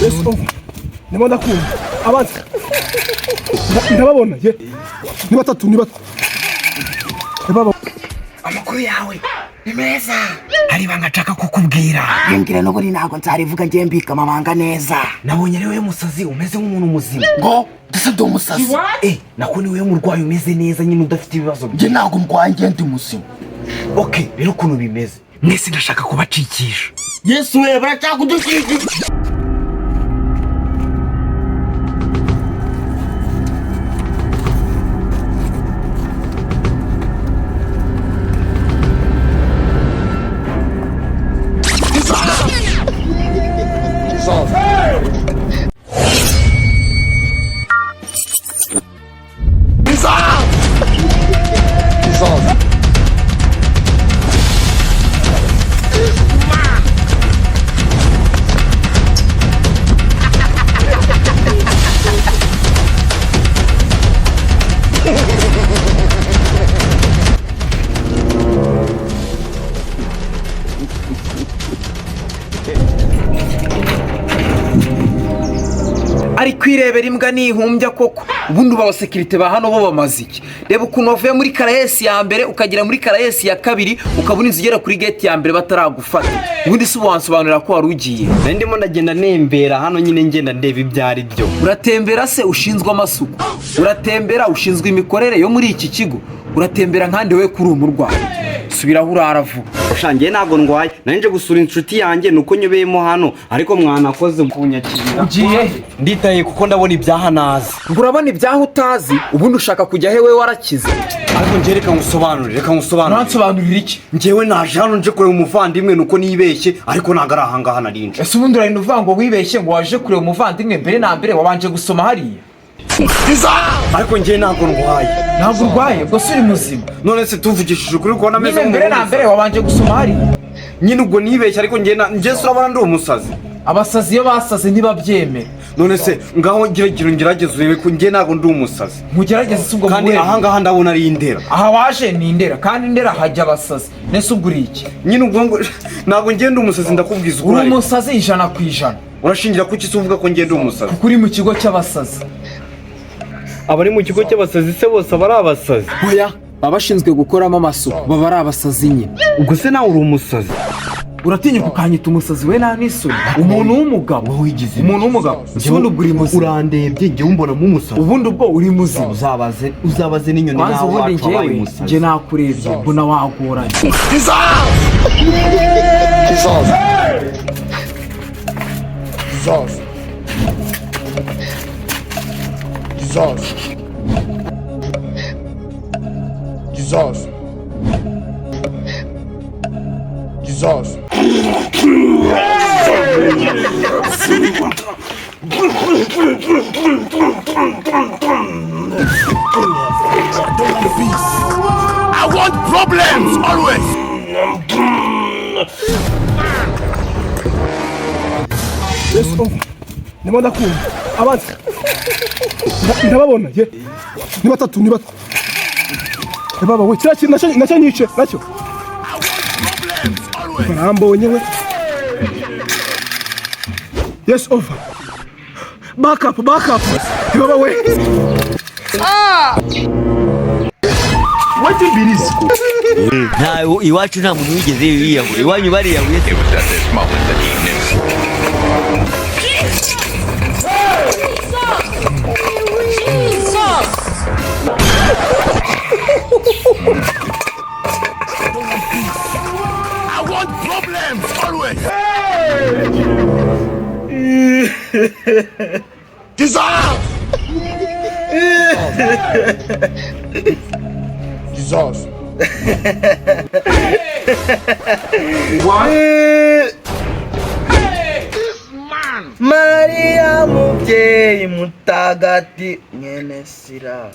Yes over. Nimo ndakumva. Abandi. Ndababona ye. Ni batatu ni batatu. Baba. Amakuru yawe ni meza. Hari banga nshaka kukubwira. Yongera no buri ntago nzarivuga ngiye mbika amabanga neza. Nabonye ari wewe musazi umeze nk'umuntu muzima. Ngo ndasabye umusazi. Nako ni wewe murwayi umeze neza nyine udafite ibibazo. Nge ntago murwayi nge ndi muzima. Okay, rero ukuntu bimeze. Mwese ndashaka kubacikisha. Yesu we baracakudukikisha. Ari kwirebera imbwa nihumbya koko ubundi ba security ba hano bo bamaziki reba ukuntu wavuye muri karayesi ya mbere ukagira muri karayesi ya kabiri ukabona inzigera kuri gate ya mbere bataragufata ubundi se wansobanurira ko warugiye ndimo ndagenda nembera hano nyine ngenda ndeba ibyari byo uratembera se ushinzwe amasuku uratembera ushinzwe imikorere yo muri iki kigo uratembera nkande we kuri umurwayi subira uraravuga ushangiye nago ndwaye nanje gusura inshuti yanjye nuko nyobeyemo hano ariko mwanakoze kunyakira ugiye nditaye kuko ndabona ibyaha nazi urabona ibyaha utazi ubundi ushaka kujya he we warakize ariko nje reka nsobanurira iki njewe naje hano nje kureba umuvandimwe nuko nibeshye ariko nagara ahanga narinje ese ubundi urari nuvango wibeshye ngo waje kureba umuvandimwe mbere na mbere wabanje gusoma hariya ariko nje ntago ndwaye ngo suri muzima none se tuvugishije kuri ko nameze mbere na mbere wabanje gusoma hariya nyine ubwo nibeshye ariko nje surabana ndi umusazi abasazi iyo basaze ntibabyemera none se ngaho ngerageza urebe ko nje ntago ndi umusazi mugerageze se ubwo kandi ahanga ndabona ari indera aha waje ni indera kandi indera hajya abasazi nese ubwo uri iki nyine ubwo ntago nje ndi umusazi ndakubwiza ukuri uri umusazi 100%. Urashingira kuki se uvuga ko nje ndi umusazi kuri mu kigo cy'abasazi abari mu kigo cy'abasazi se bose abari abasazi oya babashinzwe gukoramo amasuku baba ari abasazi nyine ubwo se nawe uri umusazi uratinyuka ukanyita umusazi we nta n'isoni umuntu w'umugabo wigize umuntu w'umugabo ubundi ubwo uri muzima urandebye njye umbona mu musazi ubundi ubwo uri muzima uzabaze n'inyoni nawe wabaye umusazi njye nakurebye mbona wagoranye Jesus. I want problems always. Yes over. Nimo ndakumva. Abandi. Ndababona ye. Ni batatu. Baba we cyaki nacyo nyice nacyo. Barambonye we. Yes over. Back up. Baba we. What is nta iwacu nta muntu wigeze yiyahura iwanyu bariyahuye. It was at this moment that he knew. I want problems always. Jesus! Maria mubyeyi mutagati mwene sira.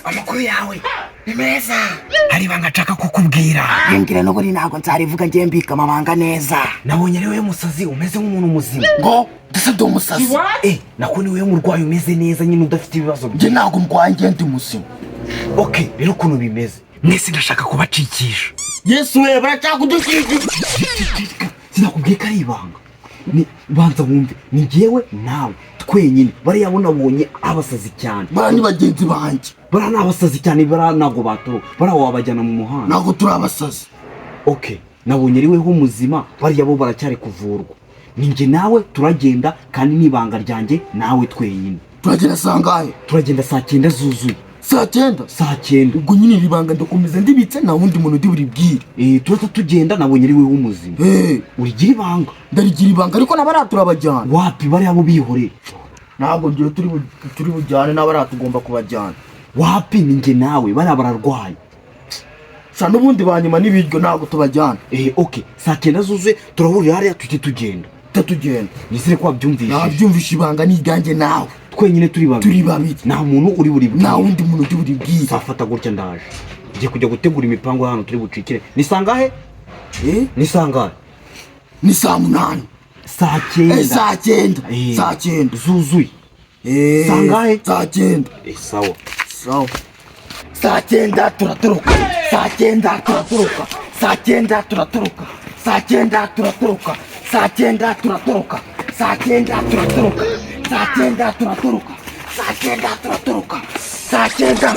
Amakuru yawe ni meza. Hari banga nshaka kukubwira. Yongera no buri ntago nzarivuga ngiye mbika amabanga neza. Nabonye ari wewe musazi umeze nk'umuntu muzima. Ngo ndasabye umusazi. Nako ni wewe murwayi umeze neza nyine udafite ibibazo. Nge ntago murwayi nge ndi muzima. Okay, rero ukuntu bimeze. Mwese ndashaka kubacikisha. Yesu we baracyakudukikije. Sinakubwiye ko ari ibanga. Ni banza wumve, ni jewe nawe twenyine bariya bonabonye abasazi cyane. Bara ni bagenzi banjye. Bara nabasazi cyane, bara nago batoro. Bara wabajyana mu muhanda. Nago turi abasazi. Okay, nabonye ari weho muzima, bariya bo baracyari kuvurwa. Ninjye nawe turagenda kandi nibanga ryanjye nawe twenyine. Turagenda sangahe? Turagenda saa 9 zuzuye. Saa 9? Saa 9. Ubwo nyine ribanga ndakomeza ndibitse na wundi muntu ndi buribwire. Turata tugenda nabonye ari weho muzima. Urigira ibanga. Ndarigira ibanga ariko nabaratura abajyana. Wapi bariya bo bihore. Ntabwo ngiye turi bujyane n'abaratugomba kubajyana. Wapi ninjye nawe bariya bararwaye. Sa n'ubundi banyuma n'ibiryo ntabwo tubajyana. Okay, saa 9 zuzuye turahurira hariya tujye tugenda. Tatugenda. Nisire ko wabyumvise. Nabyumvishe ibanga niganje nawe. Twenyine turi babiri. Nta muntu uri buri bwire. Nta wundi muntu uri buri bwire. Safata gutya ndaje. Ngiye kujya gutegura imipango hano turi bucikire. Ni sangahe? Ni sangahe? Ni saa 8. Saa 9. Saa 9. Saa 9 zuzuye. Sangahe? Saa 9. Sawa. Sawa. Saa 9 turatoroka. Saa 9 turatoroka. Saa 9 turatoroka. Saa 9 turatoroka. Saa 9 turatoroka. Saa 9 turatoroka. Saa 9 turatoroka. Saa 9 turatoroka. Saa 9.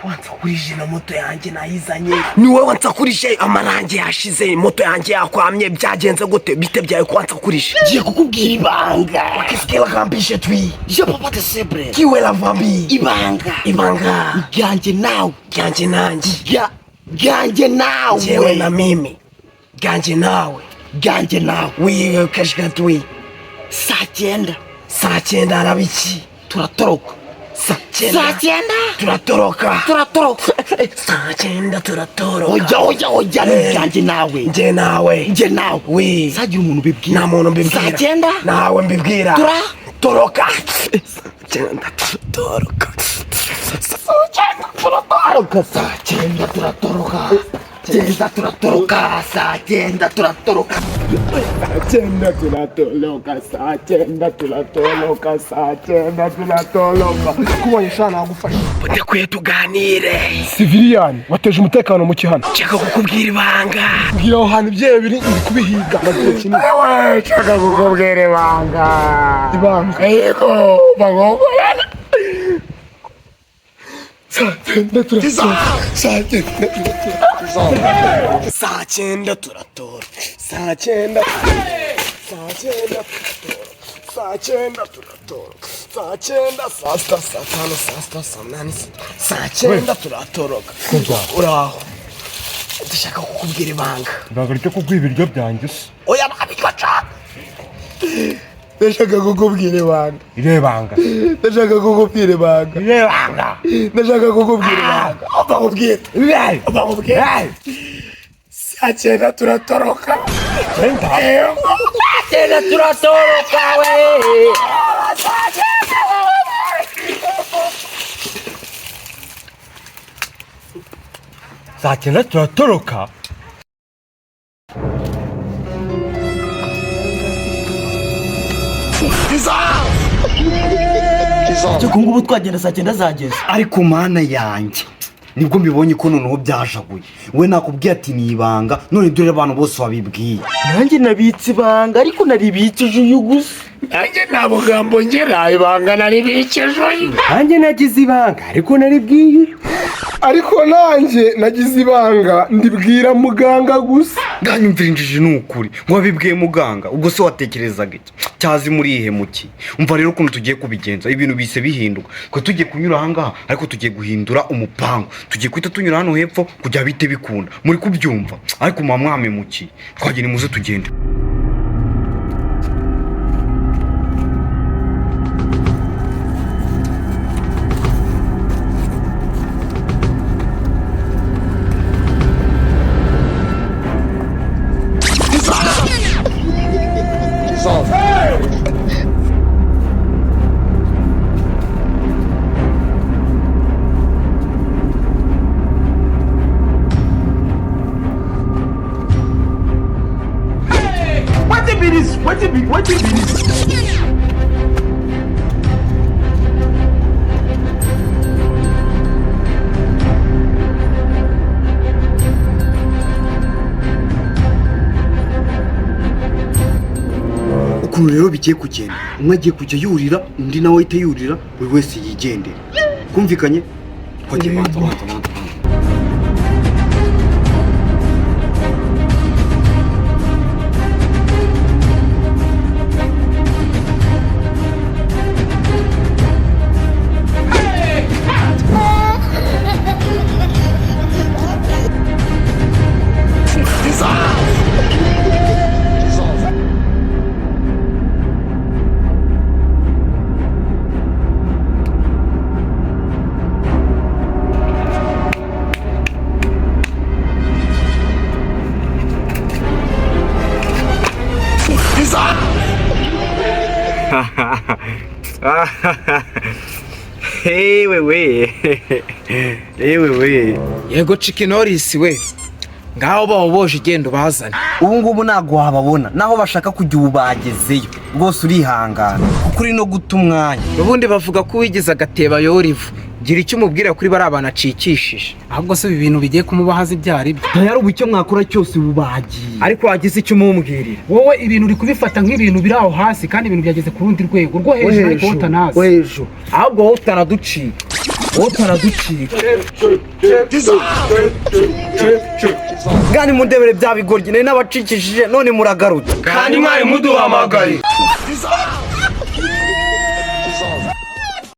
Wansakurije na moto yanjye nayizanye. Ni wowe wansakurije, amarangi yashize, moto yanjye yakwamye, byagenze gute? Bite byawe kwansakurije? Ngiye kukubwira ibanga. Qu'est-ce qu'elle a empêché toi? Je peux pas te célébrer. Qui est la vampire? Ibanga. Ibanga. Ganje nawe. Ganje nanjye. Ganje nawe. Jewe na mimi. Ganje nawe. Ganje nawe. Oui, kashika toi. Saa 9. Saa 9 arabiki. Turatoroka. Saa 9. Saa 9. Turatoroka. Turatoroka. Saa 9 turatoroka. Oya ni ganje nawe. Nje nawe. Nje nawe. Oui. Sagira umuntu bibwira. Nta muntu mbibwira. Saa 9. Nawe mbibwira. Toroka. Saa 9 turatoroka. Saa 9 turatoroka. Saa 9 turatoroka. Saa 9 turatoroka. Saa 9 turatoroka. Kubonye shana agufasha. Udakwiye tuganire. Civilian wateje umutekano mu kihano. Nshaka kukubwira ibanga. Bwira aho hantu ibyewe biri ndi kubihiga. Ewe, nshaka kukubwira ibanga. Ibanga. Yego, bagogorana. Saa 9 turatoroka. Saa 9 Saa 9 turatora. Saa 9. Saa 9 turatora. Saa 9 turatora. Saa 9 saa 6 saa 5 saa 6 saa 8 saa 9 turatoroka. Uraho. Ndashaka kukubwira ibanga. Ibanga ryo kugwiba ibiryo byanjye se. Oya nabikoca. Ndashaka kukubwira ibanga. Irebanga. Ndashaka kukubwira ibanga. Irebanga. Ndashaka kukubwira ibanga. Bakubwira. Bakubwira. Saa 9 turatoroka. Saa 9 turatoroka we. Saa 9 turatoroka. Cyo kungubu twagenda saa 9 zageze. Ariko mana yanjye nibwo mbibonye ko noneho byashaguye. We nakubwiye ati ni ibanga, none dore abantu bose babibwiye. Nanjye nabitse ibanga ariko naribikije uyu gusa. Nanjye nta bugambo ngera, ibanga naribikije. Nanjye nagize ibanga ariko naribwiye. Ariko nanjye nagize ibanga ndibwira muganga gusa. Nganyumvira injiji n'ukuri ngo wabibwiye muganga, ubwo se watekerezaga iki? Cyazi muri ihe muki. Umva rero ukuntu tugiye kubigenza, ibintu bise bihinduka. Ko tugiye kunyura ahangaha ariko tugiye guhindura umupango. Tugiye kwita tunyura hano hepfo kujya bite bikunda. Muri kubyumva? Ariko mwamwe muki. Twagene muze tugende. What you be? ukuntu rero bigiye kugenda umwe agiye kujya yurira undi nawe ahita yurira buri wese yigendera kumvikanye hoge banza Ewewe yego Chicken Norris we ngaho bawoboje igendo bazane. ubu ngubu ntago wababona naho bashaka kujya ubagezeyo rwose urihangana kuko uri no guta umwanya. Ubundi bavuga ko wigize agateba yorivu. Gira icyo umubwira kuri bari abana acikishije. ahubwo se ibi bintu bigiye kumubahaza ibyari byo ntayari ubu icyo mwakora cyose ubagiye. Ariko wagize icyo umubwirira. wowe ibintu uri kubifata nk'ibintu biri aho hasi kandi ibintu byageze ku rundi rwego rwo hejuru ariko utanazi. Wejo ahubwo wowe utanaducika. Gani mundebere bya bigoryi nari nabacikishije none muragarutse kandi mwari muduhamagaye